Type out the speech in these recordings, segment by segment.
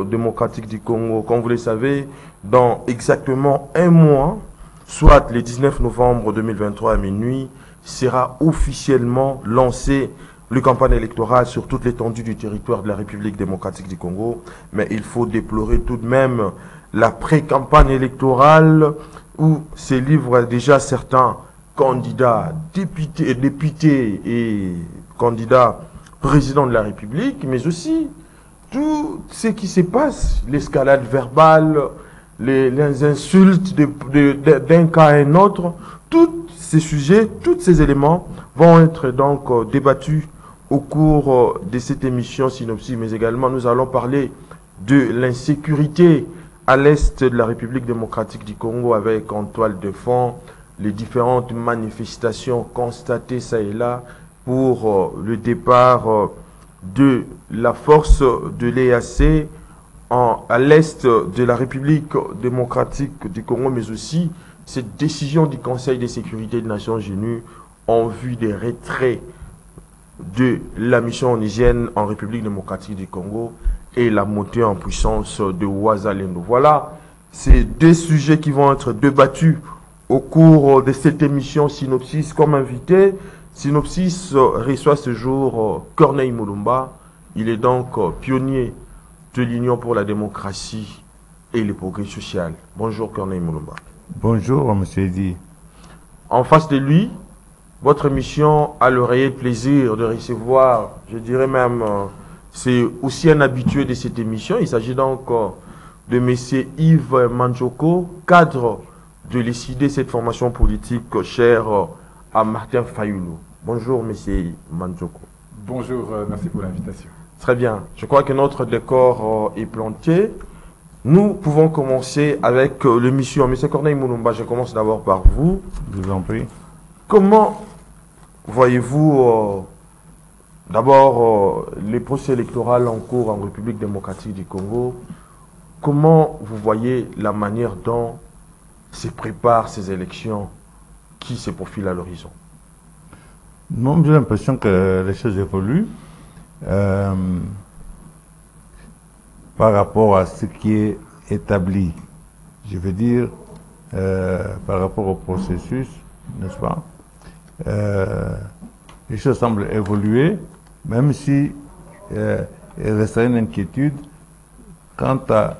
démocratique du Congo. Comme vous le savez, dans exactement un mois, soit le 19 novembre 2023 à minuit, sera officiellement lancée la campagne électorale sur toute l'étendue du territoire de la République démocratique du Congo. Mais il faut déplorer tout de même la pré-campagne électorale où se livrent déjà certains candidats, députés et candidats présidents de la République, mais aussi tout ce qui se passe, l'escalade verbale, les insultes d'un cas à un autre, tous ces sujets, tous ces éléments vont être donc débattus au cours de cette émission Synopsis, mais également nous allons parler de l'insécurité à l'est de la République démocratique du Congo avec en toile de fond les différentes manifestations constatées ça et là pour le départ de la force de l'EAC à l'est de la République démocratique du Congo, mais aussi cette décision du Conseil de sécurité des Nations Unies en vue des retraits de la mission onusienne en République démocratique du Congo et la montée en puissance de Ouazalendo. Voilà, c'est deux sujets qui vont être débattus au cours de cette émission Synopsis. Comme invité, Synopsis reçoit ce jour Corneille Mulumba. Il est donc pionnier de l'Union pour la démocratie et le progrès social. Bonjour Corneille Mulumba. Bonjour M. Eddy. En face de lui, votre mission a le réel plaisir de recevoir, je dirais même, c'est aussi un habitué de cette émission. Il s'agit donc de M. Yves Manjoko, cadre de l'ECD, cette formation politique chère à Martin Fayoulou. Bonjour M. Manjoko. Bonjour, merci pour l'invitation. Très bien. Je crois que notre décor est planté. Nous pouvons commencer avec l'émission. M. Corneille Mulumba, je commence d'abord par vous. Je vous en prie. Comment voyez-vous d'abord les procès électoraux en cours en République démocratique du Congo? Comment vous voyez la manière dont se préparent ces élections qui se profilent à l'horizon? Moi, j'ai l'impression que les choses évoluent par rapport à ce qui est établi. Je veux dire, par rapport au processus, n'est-ce pas? Les choses semblent évoluer, même si il resterait une inquiétude quant à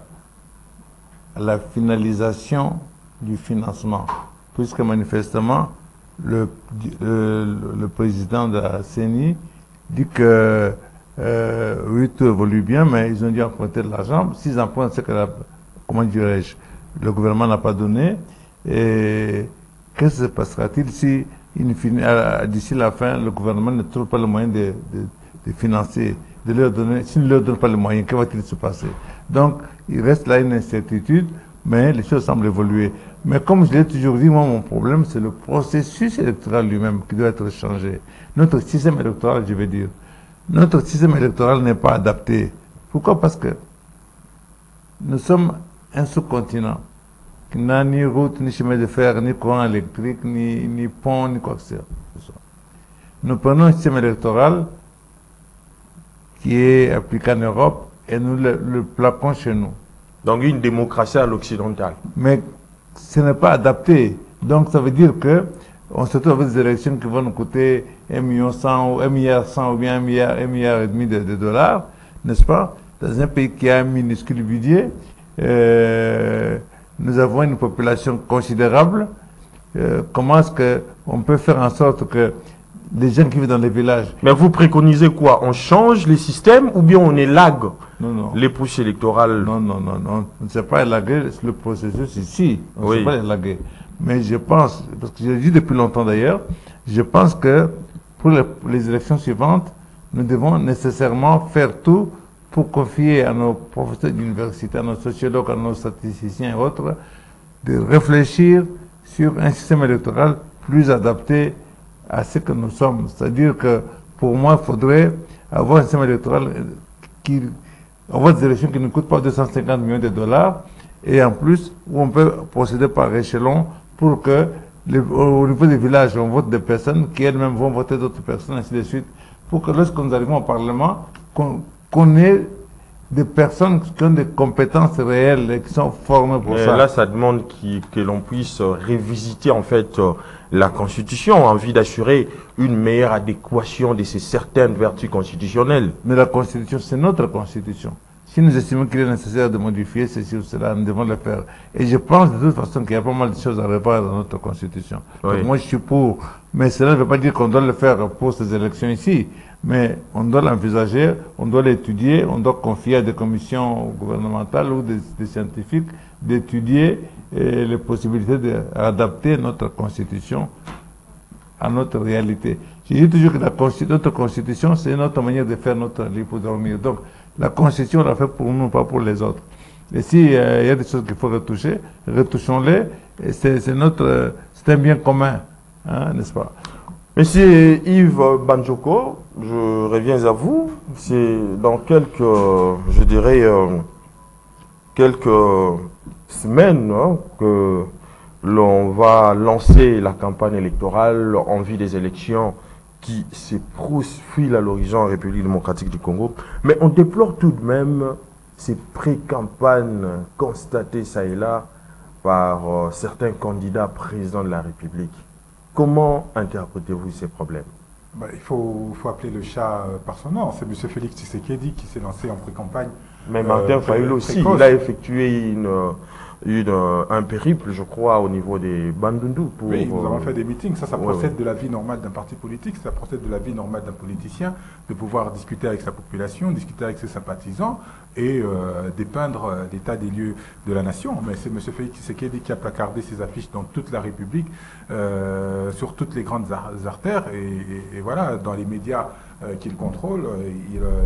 la finalisation du financement, puisque manifestement, le président de la CENI dit que oui, tout évolue bien, mais ils ont dû emprunter de l'argent. S'ils empruntent, c'est que, comment dirais-je, le gouvernement n'a pas donné. Et qu'est-ce qui se passera-t-il si, d'ici la fin, le gouvernement ne trouve pas le moyen de financer, de leur donner, s'il ne leur donne pas les moyens, que va-t-il se passer? Donc, il reste là une incertitude, mais les choses semblent évoluer. Mais comme je l'ai toujours dit, moi, mon problème, c'est le processus électoral lui-même qui doit être changé. Notre système électoral, je veux dire. Notre système électoral n'est pas adapté. Pourquoi? Parce que nous sommes un sous-continent qui n'a ni route, ni chemin de fer, ni courant électrique, ni pont, ni quoi que ce soit. Nous prenons un système électoral qui est appliqué en Europe et nous le plaquons chez nous. Donc une démocratie à l'occidental. Mais ce n'est pas adapté. Donc ça veut dire que on se trouve avec des élections qui vont nous coûter 1,1 million ou 1,1 milliard ou bien 1,5 milliard de dollars, n'est-ce pas? Dans un pays qui a un minuscule budget, nous avons une population considérable. Comment est-ce qu'on peut faire en sorte que les gens qui vivent dans les villages... Mais vous préconisez quoi? On change les systèmes ou bien on élague les processus électoraux? Non, on ne sait pas élaguer le processus ici. On ne sait pas élaguer. Mais je pense, parce que je l'ai dit depuis longtemps d'ailleurs, je pense que pour les élections suivantes, nous devons nécessairement faire tout pour confier à nos professeurs d'université, à nos sociologues, à nos statisticiens et autres, de réfléchir sur un système électoral plus adapté à ce que nous sommes. C'est-à-dire que pour moi, il faudrait avoir un système électoral qui envoie des élections qui ne coûtent pas 250 millions de dollars et en plus où on peut procéder par échelon pour que au niveau des villages, on vote des personnes qui elles-mêmes vont voter d'autres personnes, ainsi de suite, pour que lorsque nous arrivons au Parlement, qu'on ait des personnes qui ont des compétences réelles et qui sont formées pour ça. Là, ça demande que l'on puisse révisiter en fait la Constitution en vue d'assurer une meilleure adéquation de ces certaines vertus constitutionnelles. Mais la Constitution, c'est notre Constitution. Si nous estimons qu'il est nécessaire de modifier ceci ou cela, nous devons le faire. Et je pense de toute façon qu'il y a pas mal de choses à réparer dans notre Constitution. Oui. Donc moi, je suis pour. Mais cela ne veut pas dire qu'on doit le faire pour ces élections ici. Mais on doit l'envisager, on doit l'étudier, on doit confier à des commissions gouvernementales ou des scientifiques d'étudier les possibilités d'adapter notre Constitution à notre réalité. Je dis toujours que notre Constitution, c'est notre manière de faire notre lit pour dormir. Donc, la Constitution, on l'a fait pour nous, pas pour les autres. Et s'il y a des choses qu'il faut retoucher, retouchons-les. C'est un bien commun, hein, n'est-ce pas? Monsieur Yves Banjoko, je reviens à vous. C'est dans quelques, je dirais, quelques semaines hein, que l'on va lancer la campagne électorale en vue des élections qui se profilent à l'horizon en République démocratique du Congo. Mais on déplore tout de même ces pré-campagnes constatées ça et là par certains candidats présidents de la République. Comment interprétez-vous ces problèmes? Il faut appeler le chat par son nom. C'est M. Félix Tshisekedi qui s'est lancé en pré-campagne. Mais Martin Fayulu aussi, il a effectué un périple, je crois, au niveau des Bandundu. Oui, nous avons fait des meetings. Ça procède ouais. de la vie normale d'un parti politique, ça procède de la vie normale d'un politicien, de pouvoir discuter avec sa population, discuter avec ses sympathisants et dépeindre l'état des lieux de la nation. Mais c'est M. Félix Tshisekedi qui a placardé ses affiches dans toute la République, sur toutes les grandes artères et voilà, dans les médias qu'il contrôle,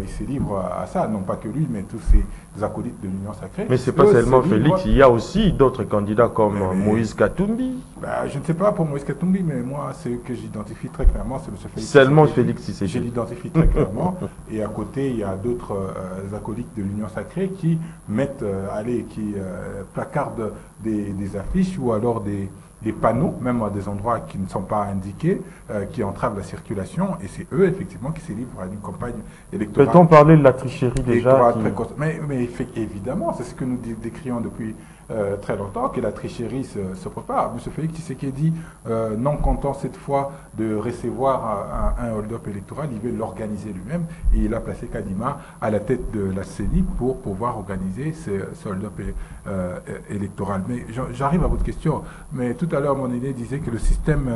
il se livre à ça, non pas que lui, mais tous ses acolytes de l'Union sacrée. Mais c'est pas seulement Félix, il y a aussi d'autres candidats comme Moïse Katumbi. Je ne sais pas pour Moïse Katumbi, mais moi, ce que j'identifie très clairement, c'est M. Félix. Seulement Félix Tshisekedi. Je l'identifie très clairement. Et à côté, il y a d'autres acolytes de l'Union sacrée qui mettent, qui placardent des affiches ou alors des panneaux, même à des endroits qui ne sont pas indiqués, qui entravent la circulation, et c'est eux, effectivement, qui se livrent à une campagne électorale. Peut-on parler de la tricherie déjà Mais évidemment, c'est ce que nous décrions depuis très longtemps, que la tricherie se prépare. M. Félix Tshisekedi, non content cette fois de recevoir un hold-up électoral, il veut l'organiser lui-même, et il a placé Kadima à la tête de la CENI pour pouvoir organiser ce hold-up électoral. Mais j'arrive à votre question, mais tout à l'heure, mon aîné disait que le système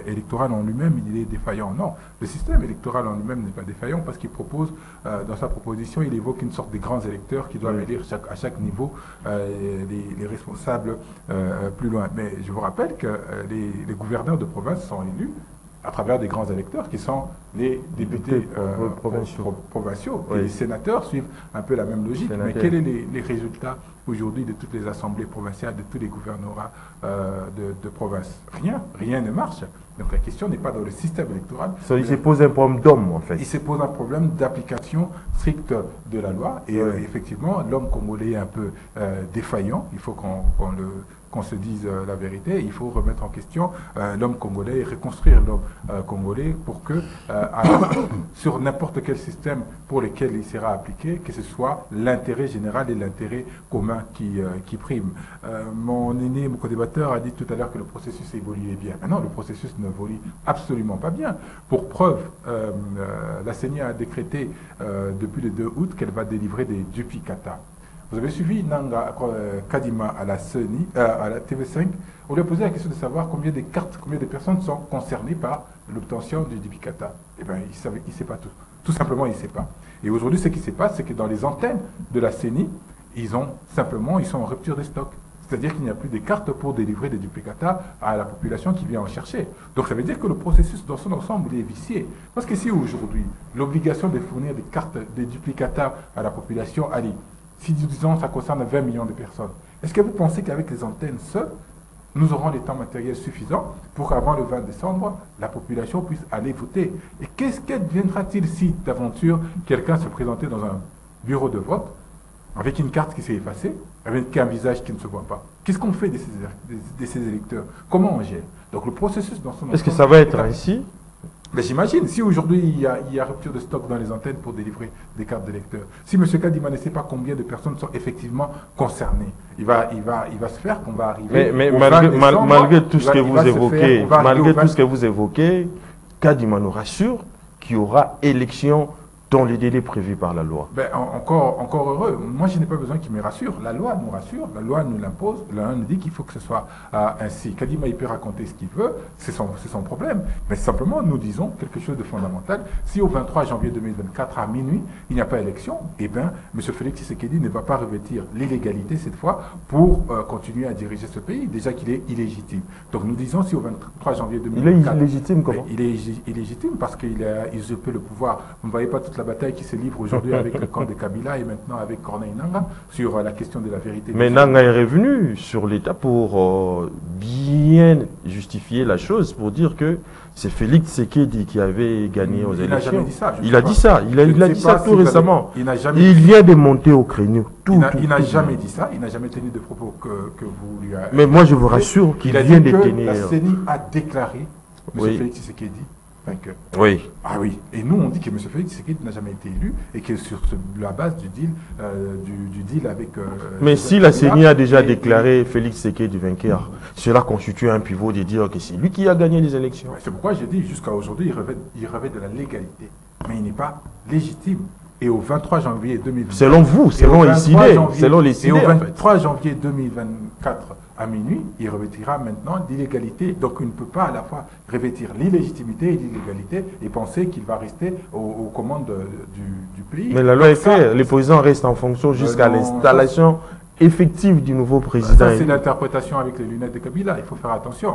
électoral en lui-même, il est défaillant. Non, le système électoral en lui-même n'est pas défaillant parce qu'il propose, dans sa proposition, il évoque une sorte de grands électeurs qui doivent élire à chaque niveau les responsables plus loin. Mais je vous rappelle que les gouverneurs de province sont élus à travers des grands électeurs qui sont les députés provinciaux. Oui. Et les sénateurs suivent un peu la même logique. Mais quels sont les résultats aujourd'hui de toutes les assemblées provinciales, de tous les gouvernorats de province? Rien ne marche. Donc la question n'est pas dans le système électoral. Il se pose un problème d'homme, en fait. Il se pose un problème d'application stricte de la loi. Et effectivement, l'homme congolais est un peu défaillant. Il faut qu'on se dise la vérité. Il faut remettre en question l'homme congolais et reconstruire l'homme congolais pour que, sur n'importe quel système pour lequel il sera appliqué, que ce soit l'intérêt général et l'intérêt commun qui prime. Mon aîné, mon co-débatteur, a dit tout à l'heure que le processus évoluait bien. Maintenant, le processus n'évolue absolument pas bien. Pour preuve, la CENI a décrété depuis le 2 août qu'elle va délivrer des duplicata. Vous avez suivi Nanga Kadima à la CENI, à la TV5. On lui a posé la question de savoir combien de personnes sont concernées par l'obtention du duplicata. Eh bien, il ne sait pas tout. Tout simplement, il ne sait pas. Et aujourd'hui, ce qui se passe, c'est que dans les antennes de la CENI, ils sont en rupture de stock. C'est-à-dire qu'il n'y a plus de cartes pour délivrer des duplicata à la population qui vient en chercher. Donc ça veut dire que le processus dans son ensemble est vicié. Parce que si aujourd'hui, l'obligation de fournir des cartes, des duplicata à la population, allez, si disons ça concerne 20 millions de personnes, est-ce que vous pensez qu'avec les antennes seules, nous aurons les temps matériels suffisants pour qu'avant le 20 décembre, la population puisse aller voter? Et qu'adviendra-t-il si, d'aventure, quelqu'un se présentait dans un bureau de vote avec une carte qui s'est effacée, avec un visage qui ne se voit pas? Qu'est-ce qu'on fait de ces électeurs? Comment on gère? Donc le processus dans son ensemble... Est-ce que ça va être ainsi? Mais j'imagine, si aujourd'hui il y a rupture de stock dans les antennes pour délivrer des cartes d'électeurs, si M. Kadima ne sait pas combien de personnes sont effectivement concernées, il va se faire qu'on va arriver. Mais au 20 décembre, malgré tout ce que il va vous se faire, évoquez, on va arriver malgré au 20 tout ce que vous évoquez, Kadima nous rassure qu'il y aura élection dans les délais prévus par la loi. Ben, encore heureux. Moi, je n'ai pas besoin qu'il me rassure. La loi nous rassure, la loi nous l'impose, la loi nous dit qu'il faut que ce soit ainsi. Kadima, il peut raconter ce qu'il veut, c'est son problème. Mais simplement, nous disons quelque chose de fondamental. Si au 23 janvier 2024, à minuit, il n'y a pas élection, eh bien, M. Félix Tshisekedi ne va pas revêtir l'illégalité cette fois pour continuer à diriger ce pays, déjà qu'il est illégitime. Donc nous disons, si au 23 janvier 2024... Il est illégitime comment? Il est illégitime parce qu'il a usurpé le pouvoir. Vous ne voyez pas toute la bataille qui se livre aujourd'hui avec le camp de Kabila et maintenant avec Corneille Nangaa sur la question de la vérité. Mais Nangaa est revenu sur l'État pour bien justifier la chose, pour dire que c'est Félix Tshisekedi qui avait gagné aux élections. Il n'a jamais dit ça. Il a dit ça. Il a dit ça tout récemment. Il vient de monter au créneau. Il n'a jamais dit ça. Il n'a jamais tenu de propos que vous lui avez. Mais moi, je vous rassure qu'il vient de tenir. La CENI a déclaré M. Oui. Félix Tshisekedi vainqueur. Oui. Ah oui. Et nous, on dit que M. Félix Tshisekedi n'a jamais été élu et que sur la base du deal, avec... Mais si la CENI a déjà déclaré Félix Tshisekedi vainqueur, cela constitue un pivot de dire que c'est lui qui a gagné les élections. C'est pourquoi j'ai dit jusqu'à aujourd'hui, il revêt de la légalité. Mais il n'est pas légitime. Et au 23 janvier 2024... Selon vous, selon les idées. Et au 23 janvier 2024, à minuit, il revêtira maintenant l'illégalité. Donc il ne peut pas à la fois revêtir l'illégitimité et l'illégalité et penser qu'il va rester aux commandes du pays. Mais la loi est claire, les présidents restent en fonction jusqu'à l'installation effective du nouveau président. Ça, c'est l'interprétation avec les lunettes de Kabila. Il faut faire attention.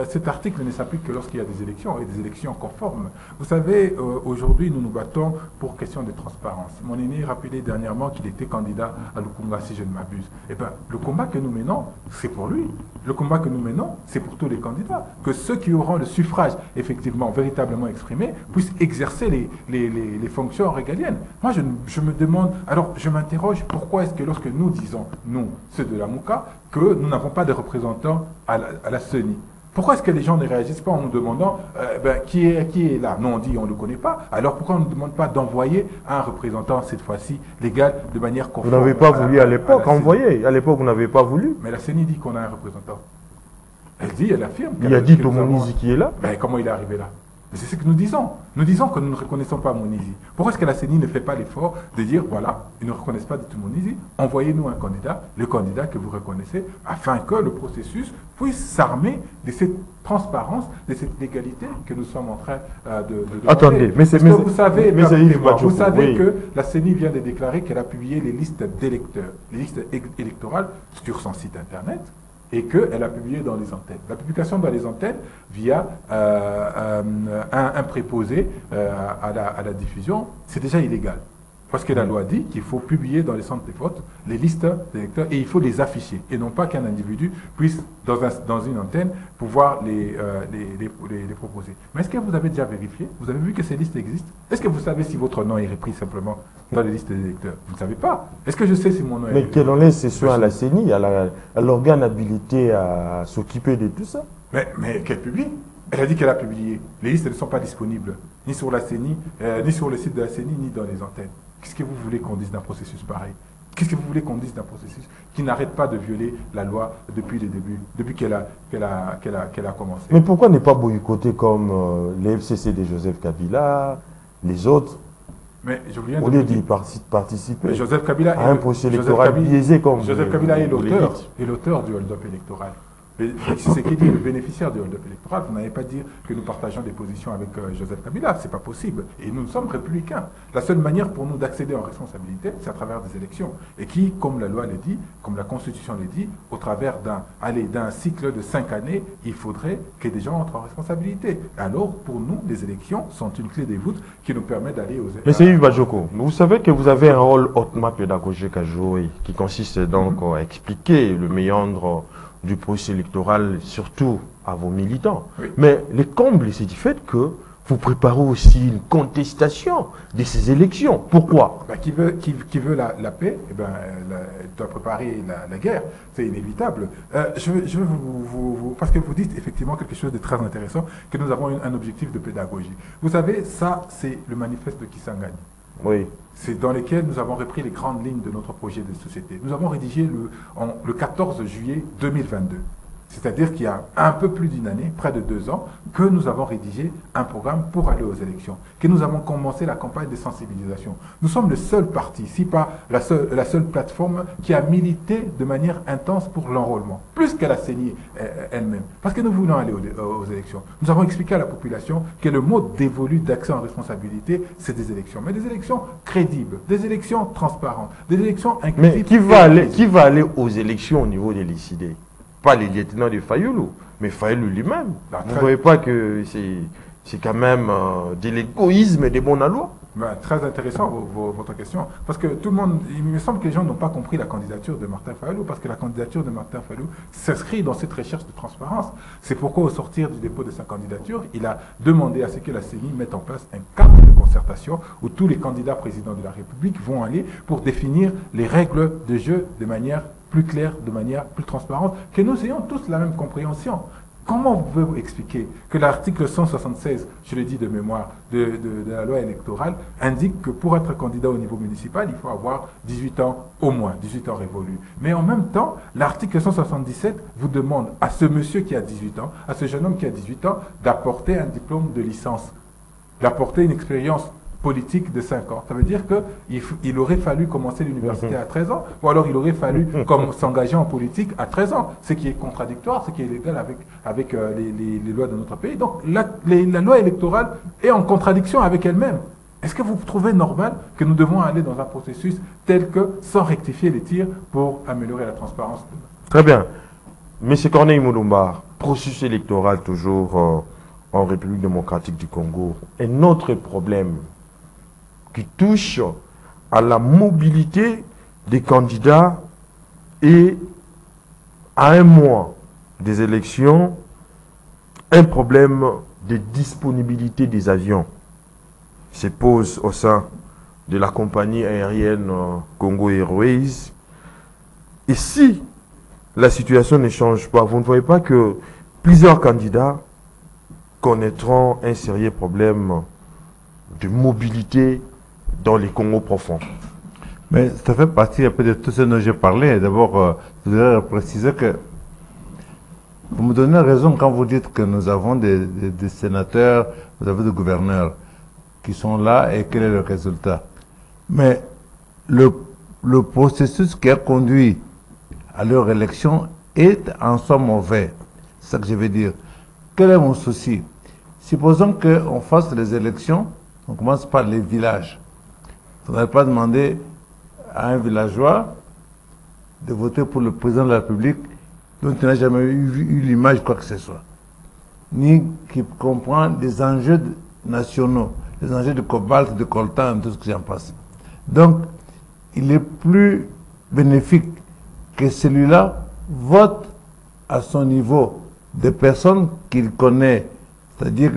Cet article ne s'applique que lorsqu'il y a des élections et des élections conformes. Vous savez, aujourd'hui, nous nous battons pour question de transparence. Mon aîné rappelait dernièrement qu'il était candidat à Lukunga, si je ne m'abuse. Eh bien, le combat que nous menons, c'est pour lui. Le combat que nous menons, c'est pour tous les candidats. Que ceux qui auront le suffrage, effectivement, véritablement exprimé, puissent exercer les fonctions régaliennes. Moi, je me demande, alors je m'interroge, pourquoi est-ce que lorsque nous disons, nous, ceux de la Mouka, que nous n'avons pas de représentants à la CENI. Pourquoi est-ce que les gens ne réagissent pas en nous demandant qui est là? Non, on dit on ne le connaît pas. Alors pourquoi on ne demande pas d'envoyer un représentant, cette fois-ci, légal, de manière conforme? Vous n'avez pas voulu à l'époque envoyer. À l'époque, vous n'avez pas voulu. Mais la CENI dit qu'on a un représentant. Elle affirme. Il a dit Tomonizi qui est là. Mais comment il est arrivé là? C'est ce que nous disons. Nous disons que nous ne reconnaissons pas Mounizi. Pourquoi est-ce que la CENI ne fait pas l'effort de dire, voilà, ils ne reconnaissent pas du tout Mounizi, envoyez-nous un candidat, le candidat que vous reconnaissez, afin que le processus puisse s'armer de cette transparence, de cette légalité que nous sommes en train de demander. Attendez, mais vous savez, vous savez que la CENI vient de déclarer qu'elle a publié les listes d'électeurs, les listes électorales sur son site internet, et qu'elle a publié dans les antennes. La publication dans les antennes via un préposé à la diffusion, c'est déjà illégal. Parce que la loi dit qu'il faut publier dans les centres de vote les listes d'électeurs et il faut les afficher. Et non pas qu'un individu puisse, dans une antenne, pouvoir les proposer. Mais est-ce que vous avez déjà vérifié? Vous avez vu que ces listes existent? Est-ce que vous savez si votre nom est repris simplement dans les listes d'électeurs? Vous ne savez pas. Est-ce que je sais si mon nom est repris? Mais quelle en est cession à la CENI, à l'organe habilité à s'occuper de tout ça? Mais qu'elle publie? Elle a dit qu'elle a publié. Les listes ne sont pas disponibles, ni sur la CENI, ni sur le site de la CENI, ni dans les antennes. Qu'est-ce que vous voulez qu'on dise d'un processus pareil? Qu'est-ce que vous voulez qu'on dise d'un processus qui n'arrête pas de violer la loi depuis le début, depuis qu'elle a commencé? Mais pourquoi ne pas boycotter comme les FCC de Joseph Kabila, les autres, au lieu d'y participer Joseph Kabila à un procès électoral biaisé comme Joseph Kabila est l'auteur du hold-up électoral. C'est qui dit le bénéficiaire du hold-up électoral. Vous n'allez pas dire que nous partageons des positions avec Joseph Kabila. Ce n'est pas possible. Et nous sommes républicains. La seule manière pour nous d'accéder en responsabilité, c'est à travers des élections. Et qui, comme la loi le dit, comme la Constitution le dit, au travers d'un cycle de 5 années, il faudrait que des gens entrent en responsabilité. Alors, pour nous, les élections sont une clé des voûtes qui nous permet d'aller aux élections. Mais c'est Yves Bajoko. Vous savez que vous avez un rôle hautement pédagogique à jouer, qui consiste donc à expliquer le méandre du processus électoral, surtout à vos militants. Oui. Mais les combles, c'est du fait que vous préparez aussi une contestation de ces élections. Pourquoi? Qui veut la paix, eh ben, doit préparer la guerre. C'est inévitable. Je veux parce que vous dites effectivement quelque chose de très intéressant, que nous avons un objectif de pédagogie. Vous savez, ça, c'est le manifeste de Kisangani. Oui. C'est dans lequel nous avons repris les grandes lignes de notre projet de société. Nous avons rédigé le 14 juillet 2022. C'est-à-dire qu'il y a un peu plus d'une année, près de 2 ans, que nous avons rédigé un programme pour aller aux élections, que nous avons commencé la campagne de sensibilisation. Nous sommes le seul parti, si pas la seule plateforme qui a milité de manière intense pour l'enrôlement, plus qu'elle a saigné elle-même, parce que nous voulons aller aux élections. Nous avons expliqué à la population que le mode dévolu d'accès en responsabilité, c'est des élections, mais des élections crédibles, des élections transparentes, des élections inclusives. Mais qui va aller aux élections au niveau des décidés? Pas les lieutenants de Fayoulou, mais Fayoulou lui-même. Vous ne voyez pas que c'est quand même de l'égoïsme et des bons allois? Très intéressant votre question, parce que tout le monde, il me semble que les gens n'ont pas compris la candidature de Martin Fayoulou, parce que la candidature de Martin Fayoulou s'inscrit dans cette recherche de transparence. C'est pourquoi au sortir du dépôt de sa candidature, il a demandé à ce que la CENI mette en place un cadre de concertation où tous les candidats présidents de la République vont aller pour définir les règles de jeu de manière plus claire, de manière plus transparente, que nous ayons tous la même compréhension. Comment vous pouvez expliquer que l'article 176, je le dis de mémoire, de la loi électorale, indique que pour être candidat au niveau municipal, il faut avoir 18 ans au moins, 18 ans révolus. Mais en même temps, l'article 177 vous demande à ce monsieur qui a 18 ans, à ce jeune homme qui a 18 ans, d'apporter un diplôme de licence, d'apporter une expérience politique de 5 ans. Ça veut dire qu'il aurait fallu commencer l'université à 13 ans, ou alors il aurait fallu s'engager en politique à 13 ans, ce qui est contradictoire, ce qui est illégal avec les lois de notre pays. Donc la loi électorale est en contradiction avec elle-même. Est-ce que vous trouvez normal que nous devons aller dans un processus tel que, sans rectifier les tirs, pour améliorer la transparence? Très bien. Monsieur Corneille Mouloumba, processus électoral toujours en République démocratique du Congo. Un autre problème qui touche à la mobilité des candidats et à un mois des élections, un problème de disponibilité des avions se pose au sein de la compagnie aérienne Congo Airways. Et si la situation ne change pas, vous ne voyez pas que plusieurs candidats connaîtront un sérieux problème de mobilité dans les Congos profonds? Mais ça fait partie un peu de tout ce dont j'ai parlé. D'abord, je voudrais préciser que vous me donnez raison quand vous dites que nous avons des sénateurs, vous avez des gouverneurs qui sont là et quel est le résultat. Mais le processus qui a conduit à leur élection est en soi mauvais. C'est ça que je veux dire. Quel est mon souci? Supposons qu'on fasse les élections, on commence par les villages. On n'allait pas demander à un villageois de voter pour le président de la République dont il n'a jamais eu l'image quoi que ce soit, ni qui comprend des enjeux nationaux, les enjeux de cobalt, de coltan, tout ce qui en passe. Donc, il est plus bénéfique que celui-là vote à son niveau des personnes qu'il connaît, c'est-à-dire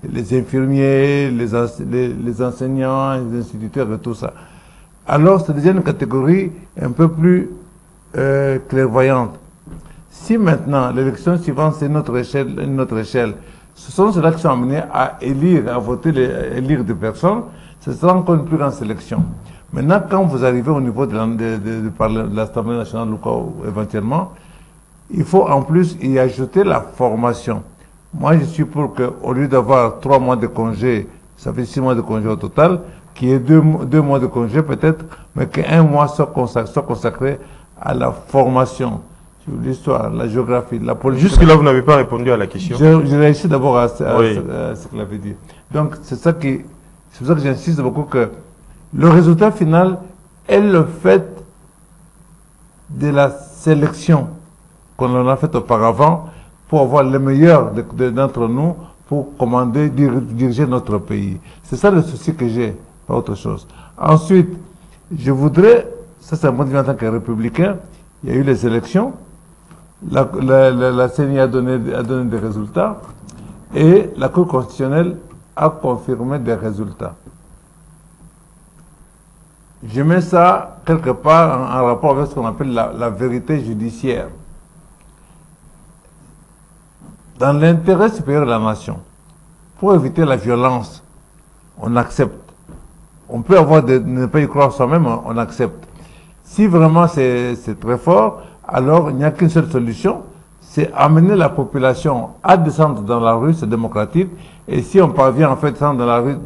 les infirmiers, les enseignants, les instituteurs et tout ça. Alors, c'est déjà une catégorie un peu plus clairvoyante. Si maintenant, l'élection suivante, c'est notre échelle, ce sont ceux-là qui sont amenés à élire, à voter, élire des personnes, ce sera encore une plus grande sélection. Maintenant, quand vous arrivez au niveau de l'Assemblée nationale ou éventuellement, il faut en plus y ajouter la formation. Moi, je suis pour qu'au lieu d'avoir 3 mois de congé, ça fait 6 mois de congé au total, qu'il y ait 2 mois de congé peut-être, mais qu'un mois soit consacré à la formation sur l'histoire, la géographie, la politique. Jusque-là, vous n'avez pas répondu à la question. Je réussis d'abord à ce qu'il avait dit. Donc, c'est pour ça que j'insiste beaucoup que le résultat final est le fait de la sélection qu'on en a fait auparavant pour avoir les meilleurs d'entre nous pour commander, diriger notre pays. C'est ça le souci que j'ai, pas autre chose. Ensuite, je voudrais, ça c'est un point de vue en tant que républicain, il y a eu les élections, la CENI a donné des résultats et la Cour constitutionnelle a confirmé des résultats. Je mets ça quelque part en rapport avec ce qu'on appelle la vérité judiciaire. Dans l'intérêt supérieur de la nation, pour éviter la violence, on accepte. On peut avoir ne pas y croire soi-même, on accepte. Si vraiment c'est très fort, alors il n'y a qu'une seule solution, c'est amener la population à descendre dans la rue, c'est démocratique. Et si on parvient en fait descendre dans la rue,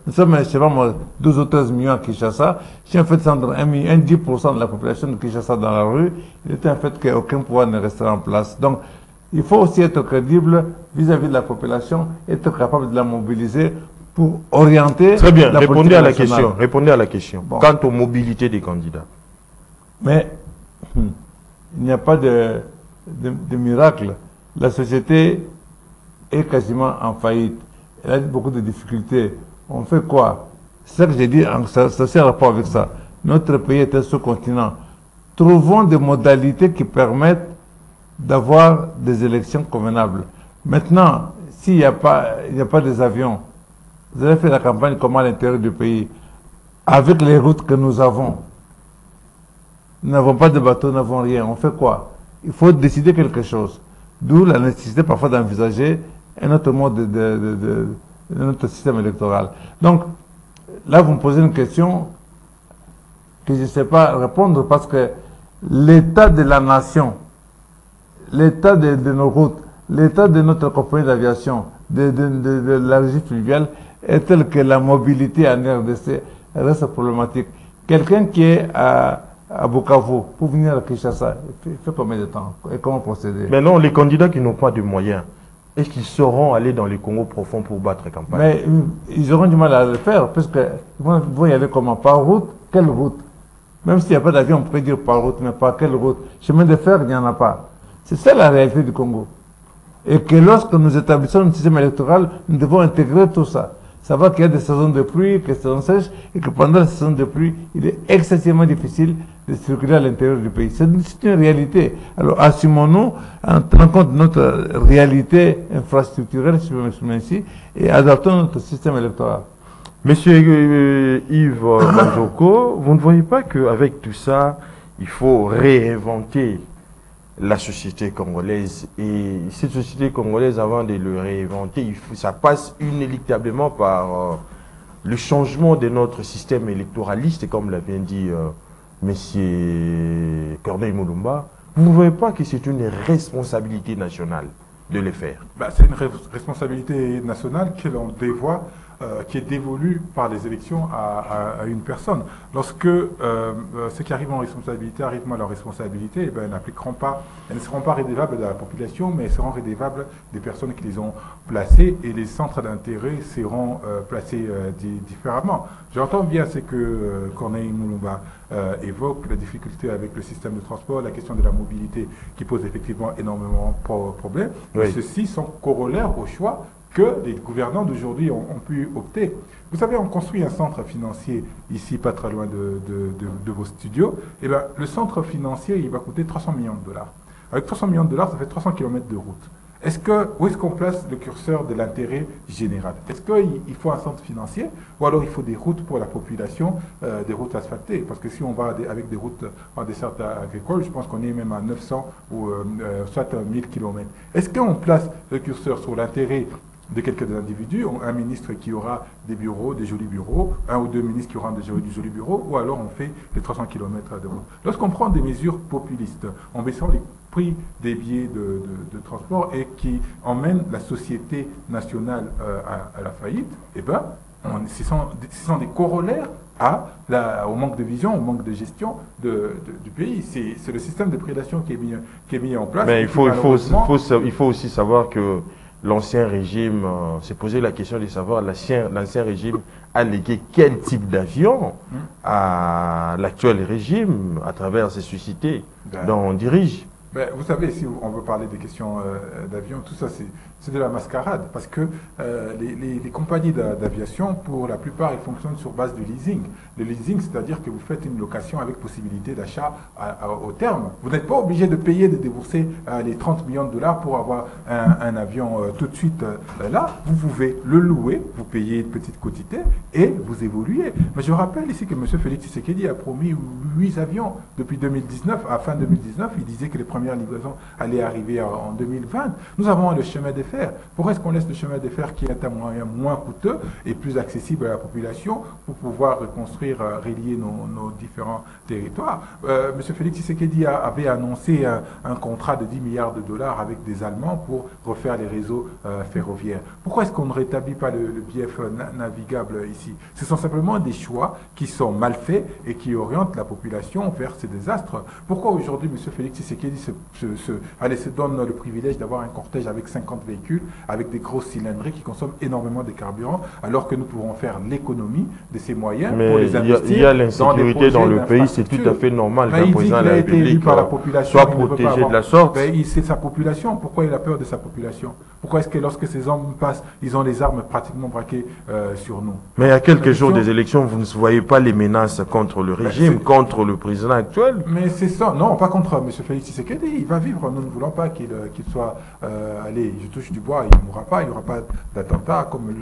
nous sommes, je sais pas moi, 12 ou 13 millions à Kinshasa, si on fait descendre 10% de la population de Kinshasa dans la rue, il est un fait qu'aucun pouvoir ne restera en place. Donc, il faut aussi être crédible vis-à-vis de la population, être capable de la mobiliser pour orienter. Très bien, la répondez à la nationale. question. Répondez à la question. Bon. Quant aux mobilités des candidats. Mais il n'y a pas de miracle. La société est quasiment en faillite. Elle a beaucoup de difficultés. On fait quoi? C'est ça que j'ai dit, c'est un rapport avec ça. Notre pays est un sous-continent. Trouvons des modalités qui permettent d'avoir des élections convenables. Maintenant, s'il n'y a pas des avions, vous avez fait la campagne comment à l'intérieur du pays, avec les routes que nous avons. Nous n'avons pas de bateaux, nous n'avons rien. On fait quoi? Il faut décider quelque chose. D'où la nécessité parfois d'envisager un autre mode notre système électoral. Donc, là, vous me posez une question que je ne sais pas répondre parce que l'état de la nation, l'état de nos routes, l'état de notre compagnie d'aviation, de la régie fluviale est tel que la mobilité en RDC reste problématique. Quelqu'un qui est à Bukavu pour venir à Kinshasa, il fait combien de temps? Et comment procéder? Mais non, les candidats qui n'ont pas de moyens, est-ce qu'ils sauront aller dans les Congo profonds pour battre campagne? Mais ils auront du mal à le faire, parce qu'ils vont y aller comment? Par route? Quelle route? Même s'il n'y a pas d'avion, on pourrait dire par route, mais par quelle route? Chemin de fer, il n'y en a pas. C'est ça la réalité du Congo. Et que lorsque nous établissons un système électoral, nous devons intégrer tout ça. Savoir qu'il y a des saisons de pluie, que des saisons sèches, et que pendant la saison de pluie, il est excessivement difficile de circuler à l'intérieur du pays. C'est une réalité. Alors assumons-nous en tenant compte de notre réalité infrastructurelle, si je peux m'exprimer ainsi, et adaptons notre système électoral. Monsieur Yves Manzoko, vous ne voyez pas qu'avec tout ça, il faut réinventer la société congolaise, et cette société congolaise, avant de le réinventer, ça passe inéluctablement par le changement de notre système électoraliste, comme l'a bien dit monsieur Corneille Mulumba. Vous ne voyez pas que c'est une responsabilité nationale de le faire? C'est une responsabilité nationale que l'on dévoie, qui est dévolue par les élections à une personne. Lorsque ceux qui arrivent en responsabilité arrivent à leur responsabilité, elles ne seront pas rédevables de la population, mais elles seront rédevables des personnes qui les ont placées, et les centres d'intérêt seront placés différemment. J'entends bien ce que Corneille Mulumba évoque, la difficulté avec le système de transport, la question de la mobilité qui pose effectivement énormément de problèmes. Oui. Ceux-ci sont corollaires au choix que les gouvernants d'aujourd'hui ont pu opter. Vous savez, on construit un centre financier ici, pas très loin de vos studios. Et bien, le centre financier, il va coûter 300 millions de dollars. Avec 300 millions de dollars, ça fait 300 km de route. Où est-ce qu'on place le curseur de l'intérêt général? Est-ce qu'il faut un centre financier, ou alors il faut des routes pour la population, des routes asphaltées? Parce que si on va avec des routes en dessert agricole, je pense qu'on est même à 900 ou soit 1000 km. Est-ce qu'on place le curseur sur l'intérêt de quelques individus, un ministre qui aura des bureaux, des jolis bureaux, un ou deux ministres qui auront des jolis bureaux, ou alors on fait les 300 km de route. Lorsqu'on prend des mesures populistes, en baissant les prix des billets de transport et qui emmènent la société nationale à la faillite, eh ben, ce sont des corollaires au manque de vision, au manque de gestion du pays. C'est le système de prédation qui est mis en place. Mais il faut aussi savoir que l'ancien régime s'est posé la question de savoir l'ancien régime a légué quel type d'avion à l'actuel régime à travers ces sociétés dont on dirige. Vous savez, si on veut parler des questions d'avion, tout ça, c'est de la mascarade, parce que les compagnies d'aviation, pour la plupart, ils fonctionnent sur base de leasing. Le leasing, c'est-à-dire que vous faites une location avec possibilité d'achat au terme. Vous n'êtes pas obligé de payer, de débourser les 30 millions de dollars pour avoir un avion tout de suite là. Vous pouvez le louer, vous payez une petite quantité et vous évoluez. Mais je rappelle ici que M. Félix Tshisekedi a promis 8 avions depuis 2019. À fin 2019, il disait que les premières livraisons allaient arriver en 2020. Nous avons le chemin de fer. Pourquoi est-ce qu'on laisse le chemin de fer qui est un moyen moins coûteux et plus accessible à la population pour pouvoir reconstruire, relier nos différents territoires? M. Félix Tshisekedi avait annoncé un contrat de 10 milliards de dollars avec des Allemands pour refaire les réseaux ferroviaires. Pourquoi est-ce qu'on ne rétablit pas le bief navigable ici? Ce sont simplement des choix qui sont mal faits et qui orientent la population vers ces désastres. Pourquoi aujourd'hui M. Félix Tshisekedi se donne le privilège d'avoir un cortège avec 50 véhicules, avec des grosses cylindrées qui consomment énormément de carburant, alors que nous pourrons faire l'économie de ces moyens pour les investir? Il y a l'insécurité dans le pays, c'est tout à fait normal qu'un président de la République soit protégé de la sorte. C'est sa population. Pourquoi il a peur de sa population? Pourquoi est-ce que lorsque ces hommes passent, ils ont les armes pratiquement braquées sur nous? Mais à quelques jours des élections, vous ne voyez pas les menaces contre le régime, contre le président actuel? Mais c'est ça. Non, pas contre M. Félix Tshisekedi. Il va vivre. Nous ne voulons pas qu'il soit... allez, je touche du bois, il ne mourra pas. Il n'y aura pas d'attentat comme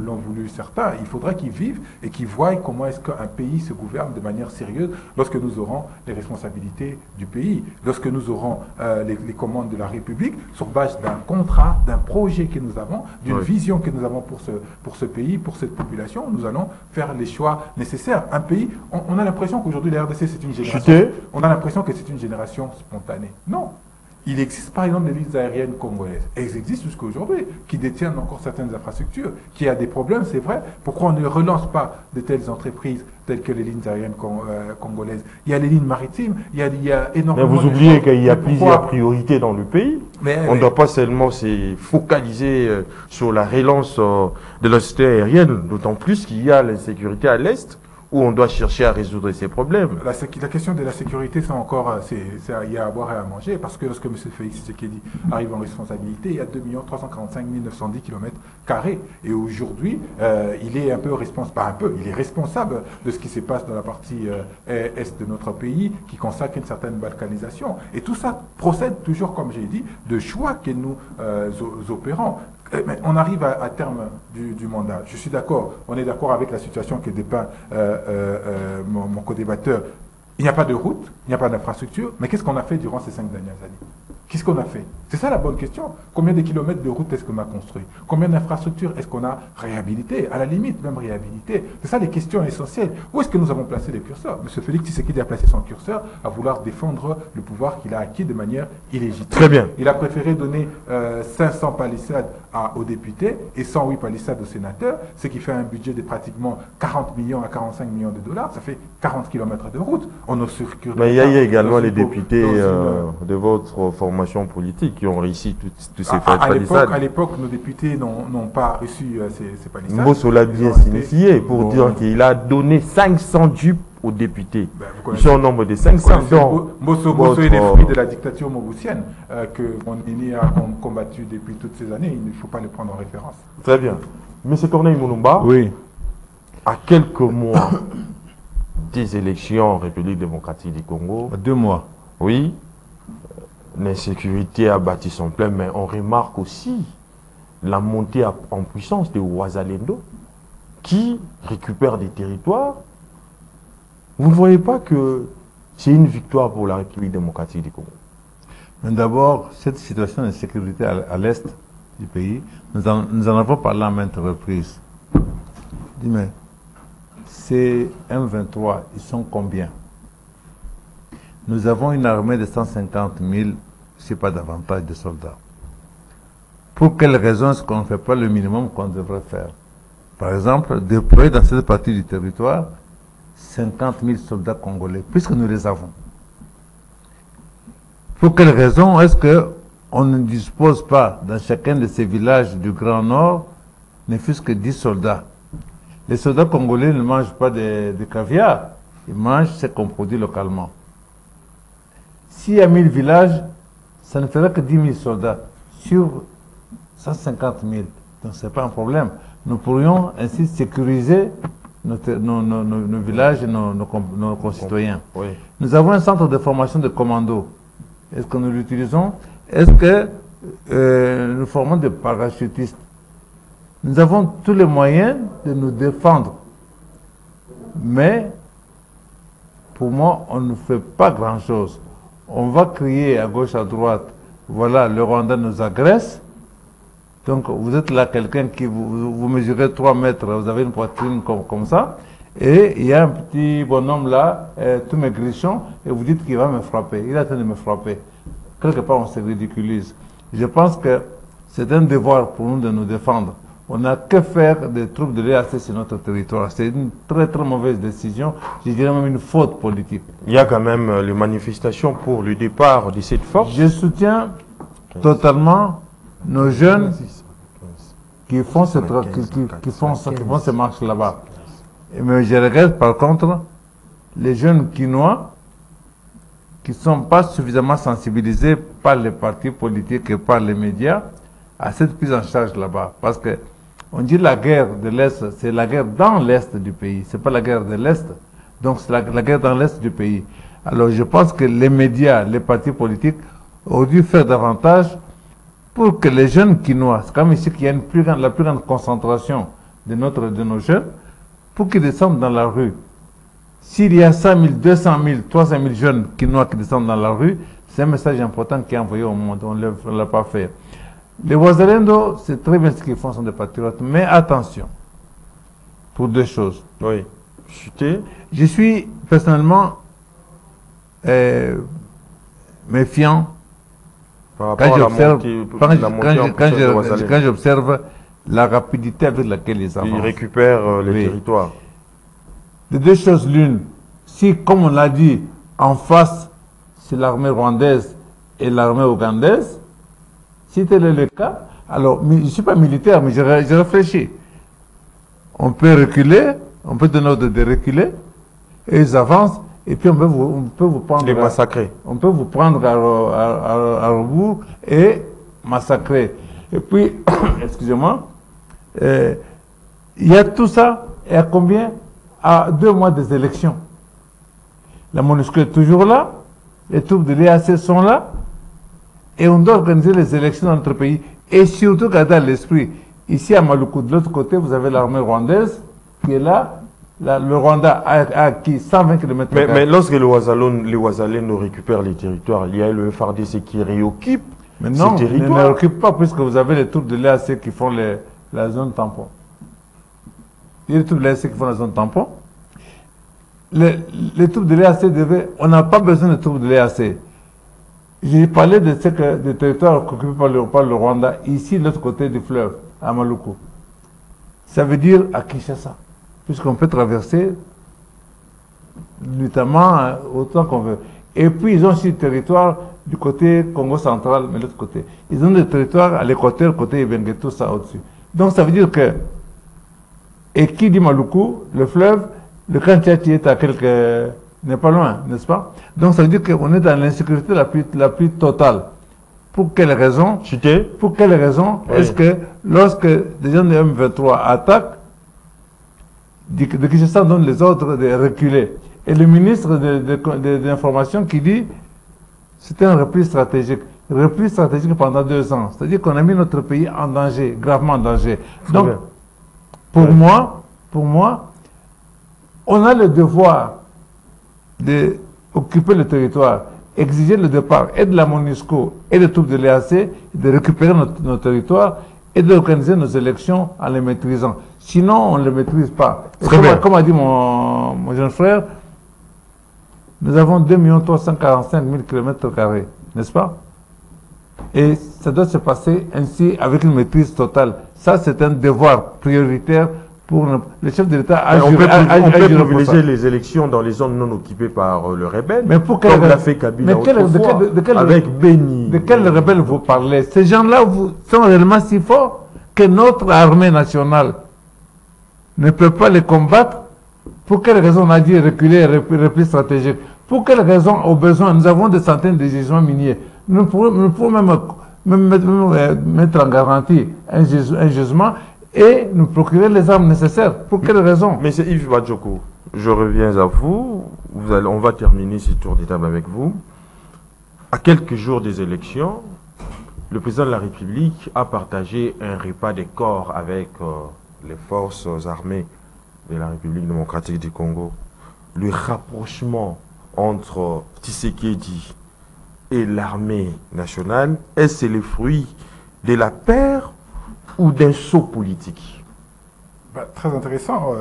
l'ont voulu certains. Il faudra qu'il vive et qu'il voie comment est-ce qu'un pays se gouverne de manière sérieuse lorsque nous aurons les responsabilités du pays, lorsque nous aurons les commandes de la République sur base d'un contrat, d'un projet que nous avons, d'une vision que nous avons pour ce pays, pour cette population. Nous allons faire les choix nécessaires. Un pays, on a l'impression qu'aujourd'hui la RDC c'est une génération. On a l'impression que c'est une génération spontanée. Non. Il existe par exemple des lignes aériennes congolaises. Elles existent jusqu'à aujourd'hui, qui détiennent encore certaines infrastructures, qui a des problèmes, c'est vrai. Pourquoi on ne relance pas de telles entreprises telles que les lignes aériennes congolaises? Il y a les lignes maritimes, il y a énormément... Mais vous oubliez qu'il y a plusieurs priorités dans le pays. On ne doit pas seulement se focaliser sur la relance de la société aérienne, d'autant plus qu'il y a l'insécurité à l'Est, où on doit chercher à résoudre ces problèmes. La question de la sécurité, c'est encore, il y a à boire et à manger, parce que lorsque M. Félix Tshisekedi arrive en responsabilité, il y a 2 345 910 km². Et aujourd'hui, il est un peu responsable, pas un peu, il est responsable de ce qui se passe dans la partie est de notre pays, qui consacre une certaine balkanisation. Et tout ça procède toujours, comme j'ai dit, de choix que nous opérons. Mais on arrive à terme du mandat. Je suis d'accord. On est d'accord avec la situation que dépeint mon co-débatteur. Il n'y a pas de route, il n'y a pas d'infrastructure. Mais qu'est-ce qu'on a fait durant ces 5 dernières années? Qu'est-ce qu'on a fait? C'est ça la bonne question. Combien de kilomètres de route est-ce qu'on a construit? Combien d'infrastructures est-ce qu'on a réhabilité? À la limite, même réhabilité. C'est ça les questions essentielles. Où est-ce que nous avons placé les curseurs? M. Félix Tshisekedi a placé son curseur à vouloir défendre le pouvoir qu'il a acquis de manière illégitime. Très bien. Il a préféré donner 500 palissades aux députés et 108 palissades aux sénateurs, ce qui fait un budget de pratiquement 40 millions à 45 millions de dollars. Ça fait 40 kilomètres de route. On a circulé. Mais il y a également les députés de votre formation politique qui ont réussi tous ces palissades. À l'époque, nos députés n'ont pas reçu ces palissades. Mbosso l'a bien signifié pour dire qu'il a donné 500 dupes aux députés. Ils sont au nombre de 500. Mbosso est le fruit de la dictature mobusienne que mon aîné a combattu depuis toutes ces années. Il ne faut pas le prendre en référence. Très bien. Monsieur Corneille Mulumba, oui. À quelques mois des élections en République démocratique du Congo. 2 mois. Oui. L'insécurité a battu son plein, mais on remarque aussi la montée en puissance de Ouazalendo qui récupère des territoires. Vous ne voyez pas que c'est une victoire pour la République démocratique du Congo? Mais d'abord, cette situation de sécurité à l'est du pays, nous en avons parlé à maintes reprises. Dis, mais ces M23, ils sont combien? Nous avons une armée de 150 000, si pas davantage, de soldats. Pour quelles raisons est-ce qu'on ne fait pas le minimum qu'on devrait faire? Par exemple, déployer dans cette partie du territoire 50 000 soldats congolais, puisque nous les avons. Pour quelles raisons est-ce qu'on ne dispose pas dans chacun de ces villages du Grand Nord, ne fût-ce que 10 soldats? Les soldats congolais ne mangent pas de caviar, ils mangent ce qu'on produit localement. S'il y a 1000 villages, ça ne fera que 10 000 soldats sur 150 000. Donc ce n'est pas un problème. Nous pourrions ainsi sécuriser nos villages et nos concitoyens. Oui. Nous avons un centre de formation de commandos. Est-ce que nous l'utilisons? Est-ce que nous formons des parachutistes? Nous avons tous les moyens de nous défendre. Mais, pour moi, on ne fait pas grand-chose. On va crier à gauche, à droite, voilà, le Rwanda nous agresse. Donc, vous êtes là, quelqu'un qui, vous mesurez 3 mètres, vous avez une poitrine comme ça, et il y a un petit bonhomme là, tout maigrichon, et vous dites qu'il va me frapper. Il est en train de me frapper. Quelque part, on se ridiculise. Je pense que c'est un devoir pour nous de nous défendre. On n'a que faire des troupes de l'EAC sur notre territoire. C'est une très très mauvaise décision, je dirais même une faute politique. Il y a quand même les manifestations pour le départ de cette force. Je soutiens totalement nos jeunes qui font ces marches là-bas. Mais je regrette par contre les jeunes Kinois qui ne sont pas suffisamment sensibilisés par les partis politiques et par les médias à cette prise en charge là-bas. Parce que on dit la guerre de l'Est, c'est la guerre dans l'Est du pays, ce n'est pas la guerre de l'Est, donc c'est la guerre dans l'Est du pays. Alors je pense que les médias, les partis politiques auraient dû faire davantage pour que les jeunes Kinois, c'est comme ici qu'il y a la plus grande concentration de nos jeunes, pour qu'ils descendent dans la rue. S'il y a 100 000, 200 000, 300 000 jeunes Kinois qui descendent dans la rue, c'est un message important qui est envoyé au monde, on ne l'a pas fait. Les Wazalendo, c'est très bien ce qu'ils font, sont des patriotes, mais attention, pour 2 choses. Oui. Je suis personnellement méfiant quand j'observe la rapidité avec laquelle ils avancent. Ils récupèrent les territoires. De 2 choses l'une, si, comme on l'a dit, en face, c'est l'armée rwandaise et l'armée ougandaise, si tel est le cas, alors, je ne suis pas militaire, mais je réfléchis. On peut reculer, on peut donner ordre de reculer, et ils avancent, et puis on peut vous prendre... Les massacrer. On peut vous prendre à rebours et massacrer. Et puis, excusez-moi, il y a tout ça, et à combien? À 2 mois des élections. La MONUSCO est toujours là, les troupes de l'EAC sont là, et on doit organiser les élections dans notre pays. Et surtout, garder à l'esprit, ici à Maluku, de l'autre côté, vous avez l'armée rwandaise qui est là. Le Rwanda a acquis 120 km. Mais lorsque les Wazalais nous récupèrent les territoires, il y a le FRDC qui réoccupe ces territoires. Mais non, ne réoccupe pas, puisque vous avez les troupes de l'EAC qui font la zone tampon. Il y a les troupes de l'EAC qui font la zone tampon. Les troupes de l'EAC devaient... On n'a pas besoin de troupes de l'EAC. J'ai parlé de des territoires occupés par le Rwanda, ici, de l'autre côté du fleuve, à Maluku. Ça veut dire à Kinshasa, puisqu'on peut traverser notamment autant qu'on veut. Et puis, ils ont aussi des territoires du côté Congo central, mais de l'autre côté. Ils ont des territoires à l'équateur, côté Ebenge, tout ça au-dessus. Donc, ça veut dire que, et qui dit Maluku, le fleuve, le Kantiati est à quelques... n'est pas loin, n'est-ce pas? Donc ça veut dire qu'on est dans l'insécurité la plus totale. Pour quelle raison? Pour quelle raison est-ce que lorsque des gens de M23 attaquent, de Kinshasa donne les ordres de reculer? Et le ministre de l'information qui dit c'était un repli stratégique. Repli stratégique pendant 2 ans. C'est-à-dire qu'on a mis notre pays en danger, gravement en danger. Donc, pour moi, on a le devoir d'occuper le territoire, exiger le départ et de la MONUSCO et des troupes de l'EAC, de récupérer nos territoires et d'organiser nos élections en les maîtrisant. Sinon, on ne les maîtrise pas. Comme a dit mon jeune frère, nous avons 2 345 000 km², n'est-ce pas? Et ça doit se passer ainsi avec une maîtrise totale. Ça, c'est un devoir prioritaire pour le chef de l'État. On peut privilégier les élections dans les zones non occupées par le rebelle, mais pour comme l'a fait Kabila autrefois, avec Béni. De quel rebelle vous parlez? Ces gens-là sont réellement si forts que notre armée nationale ne peut pas les combattre. Pour quelle raison on a dit reculer, repli stratégique? Pour quelle raison, au besoin, nous avons des centaines de gisements miniers. Nous pouvons même mettre en garantie un jugement et nous procurer les armes nécessaires. Pour quelle raison? Mais c'est Yves Badjoko, je reviens à vous. On va terminer ce tour de table avec vous. À quelques jours des élections, le président de la République a partagé un repas de corps avec les forces armées de la République démocratique du Congo. Le rapprochement entre Tshisekedi et l'armée nationale, est-ce le fruit de la paire ou d'un saut politique? Très intéressant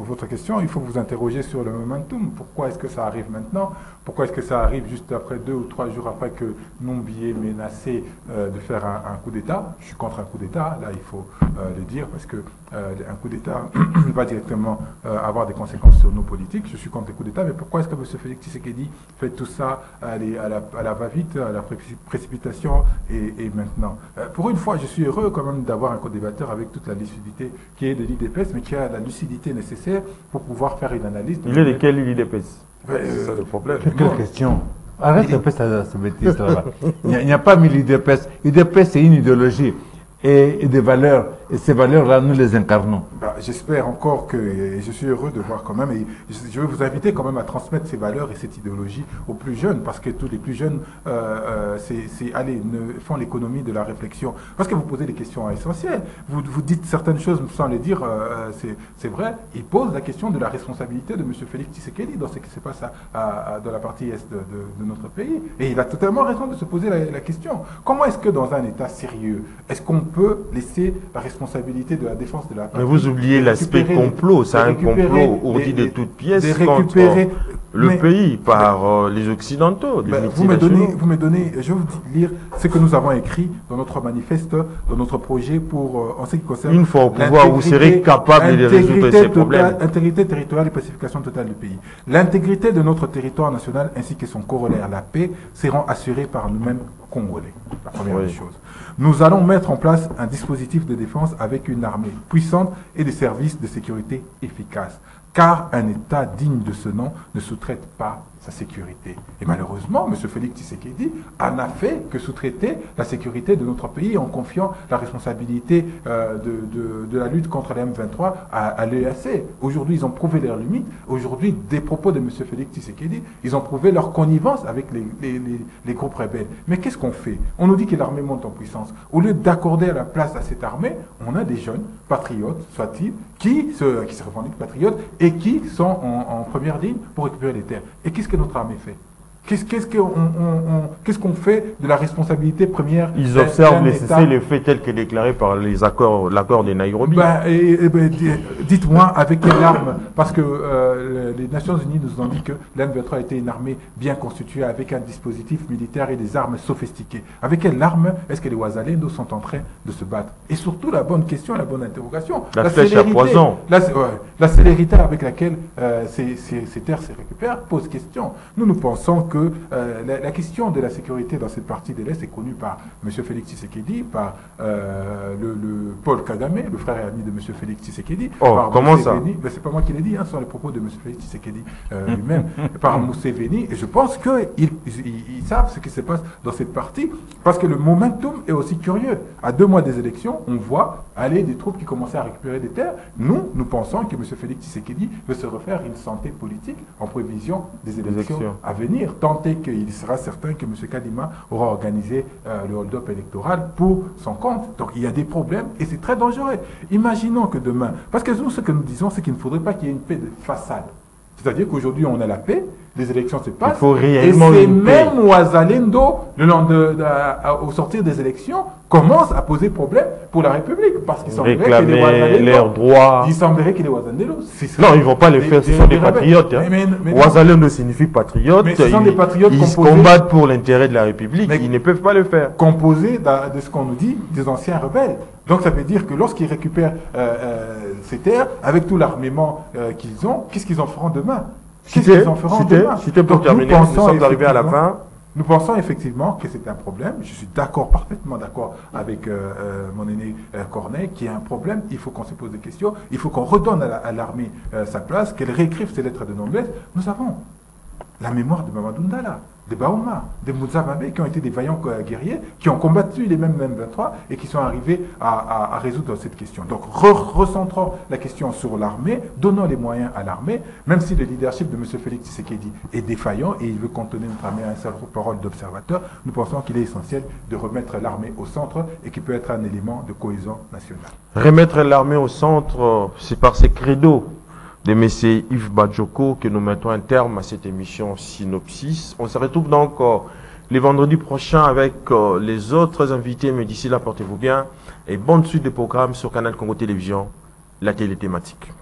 votre question. Il faut vous interroger sur le momentum. Pourquoi est-ce que ça arrive maintenant? Pourquoi est-ce que ça arrive juste après 2 ou 3 jours après que Numbi est menacé de faire un coup d'État? Je suis contre un coup d'État, là il faut le dire, parce que un coup d'État va directement avoir des conséquences sur nos politiques. Je suis contre les coups d'État, mais pourquoi est-ce que M. Félix Tshisekedi fait tout ça à la va-vite, à la précipitation et maintenant? Pour une fois, je suis heureux quand même d'avoir un co-débatteur avec toute la lucidité qui est de l'IDPS, mais qui a la lucidité nécessaire pour pouvoir faire une analyse. Il est de quel l'IDPS? C'est ça le problème. Quelle question? Arrête un peu cette bêtise là. Il n'y a pas mis l'IDPS. L'IDPS, c'est une idéologie et des valeurs. Et ces valeurs-là, nous les incarnons. J'espère encore que, et je suis heureux de voir quand même, et je veux vous inviter quand même à transmettre ces valeurs et cette idéologie aux plus jeunes, parce que tous les plus jeunes font l'économie de la réflexion. Parce que vous posez des questions essentielles. Vous dites certaines choses sans les dire, c'est vrai. Ils posent la question de la responsabilité de M. Félix Tshisekedi dans ce qui se passe dans la partie est de notre pays. Et il a totalement raison de se poser la question. Comment est-ce que dans un État sérieux, est-ce qu'on peut laisser la responsabilité de la défense de la patrie? Mais vous oubliez l'aspect complot, c'est un complot ourdi de toutes pièces contre le pays par les Occidentaux. Vous me donnez, je vais vous lire ce que nous avons écrit dans notre manifeste, dans notre projet pour, en ce qui concerne une fois au pouvoir, vous serez capable de résoudre ces problèmes. Intégrité territoriale et pacification totale du pays. L'intégrité de notre territoire national ainsi que son corollaire, la paix, seront assurées par nous-mêmes Congolais. La première chose. Nous allons mettre en place un dispositif de défense avec une armée puissante et des services de sécurité efficaces. Car un État digne de ce nom ne sous-traite pas sa sécurité. Et malheureusement, M. Félix Tshisekedi en a fait que sous-traiter la sécurité de notre pays en confiant la responsabilité de la lutte contre les M23 à l'EAC. Aujourd'hui, ils ont prouvé leurs limites. Aujourd'hui, des propos de M. Félix Tshisekedi, ils ont prouvé leur connivence avec les groupes rebelles. Mais qu'est-ce qu'on fait? On nous dit que l'armée monte en puissance. Au lieu d'accorder la place à cette armée, on a des jeunes patriotes, soit-ils, qui se revendiquent patriotes et qui sont en première ligne pour récupérer les terres. Et qu'est-ce que notre armée fait? Qu'est-ce qu'on fait de la responsabilité première? Ils observent les faits tels que déclarés par l'accord de Nairobi. Dites-moi avec quelle arme? Parce que les Nations Unies nous ont dit que l'M23 était une armée bien constituée avec un dispositif militaire et des armes sophistiquées. Avec quelle arme est-ce que les Ouazalendo sont en train de se battre? Et surtout la bonne question, la bonne interrogation. La flèche à poison. La célérité avec laquelle ces terres se récupèrent pose question. Nous pensons que la question de la sécurité dans cette partie de l'Est est connue par M. Félix Tshisekedi, par le Paul Kagame, le frère et ami de M. Félix Tshisekedi. Par comment ça? C'est pas moi qui l'ai dit, ce sont les propos de M. Félix Tshisekedi lui-même, par Museveni. Et je pense qu'ils savent ce qui se passe dans cette partie, parce que le momentum est aussi curieux. À 2 mois des élections, on voit aller des troupes qui commençaient à récupérer des terres. Nous pensons que M. Félix Tshisekedi veut se refaire une santé politique en prévision des élections à venir. Tant est qu'il sera certain que M. Kadima aura organisé le hold-up électoral pour son compte. Donc il y a des problèmes et c'est très dangereux. Imaginons que demain, parce que nous ce que nous disons, c'est qu'il ne faudrait pas qu'il y ait une paix de façade. C'est-à-dire qu'aujourd'hui on a la paix, les élections se passent, il faut réellement et c'est même Ouazalendo, au sortir des élections, commence à poser problème pour la République, parce qu'il semblerait que les Ouazalendo, leurs droits. Il semblerait que les Ouazalendo, non, ils ne vont pas les faire, ce sont des patriotes. Ouazalendo signifie patriote, mais ce sont des patriotes ils combattent pour l'intérêt de la République, mais ils ne peuvent pas le faire. Composés de ce qu'on nous dit, des anciens rebelles. Donc ça veut dire que lorsqu'ils récupèrent ces terres, avec tout l'armement qu'ils ont, qu'est-ce qu'ils en feront demain? C'était pour terminer, nous sommes arrivés à la fin. Nous pensons effectivement que c'est un problème. Je suis parfaitement d'accord avec mon aîné Corneille, qui a un problème. Il faut qu'on se pose des questions. Il faut qu'on redonne à l'armée sa place, qu'elle réécrive ses lettres de noblesse. Nous avons la mémoire de Mamadou Ndala, de Baouma, de Moussa Babé, qui ont été des vaillants guerriers, qui ont combattu les mêmes M23 et qui sont arrivés à résoudre cette question. Donc recentrons la question sur l'armée, donnons les moyens à l'armée, même si le leadership de M. Félix Tshisekedi est défaillant et il veut cantonner notre armée à un seul rôle d'observateur, nous pensons qu'il est essentiel de remettre l'armée au centre et qui peut être un élément de cohésion nationale. Remettre l'armée au centre, c'est par ces credos de M. Yves Badjoko que nous mettons un terme à cette émission Synopsis. On se retrouve donc les vendredis prochains avec les autres invités, mais d'ici là, portez-vous bien et bonne suite de programmes sur Canal Congo Télévision, la télé thématique.